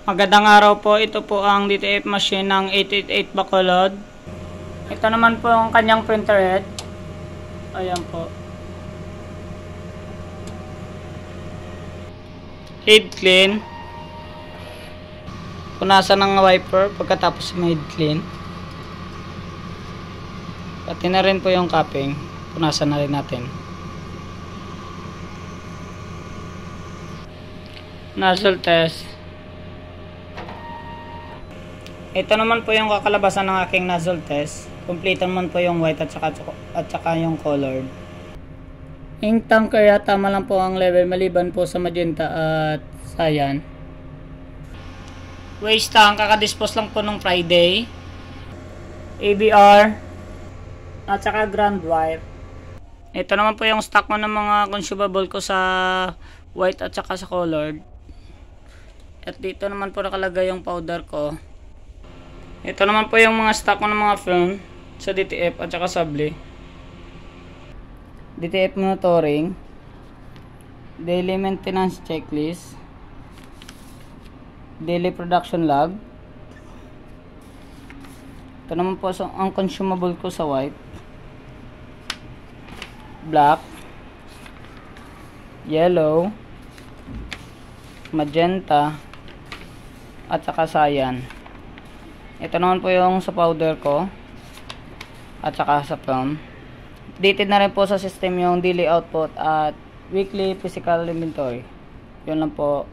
Magandang araw po. Ito po ang DTF machine ng 888 Bacolod. Ito naman po ang kanyang printer head. Ayan po. Head clean. Punasan ng wiper pagkatapos may head clean. Pati na rin po yung capping. Punasan na rin natin. Nozzle test. Ito naman po yung kakalabasan ng aking nozzle test. Complete naman po yung white at saka yung colored. Ink tank kaya tama lang po ang level maliban po sa magenta at cyan. Waste tank kakadispose lang po nung Friday. ABR at saka ground wire. Ito naman po yung stock ko ng mga consumable ko sa white at saka sa colored. At dito naman po nakalagay yung powder ko. Ito naman po yung mga stock ko ng mga film sa DTF at saka Sabli. DTF monitoring, daily maintenance checklist, daily production log. Ito naman po ang consumable ko sa white, black, yellow, magenta, at saka cyan. Ito naman po yung sa powder ko at saka sa film. Updated na rin po sa system yung daily output at weekly physical inventory. Yun lang po.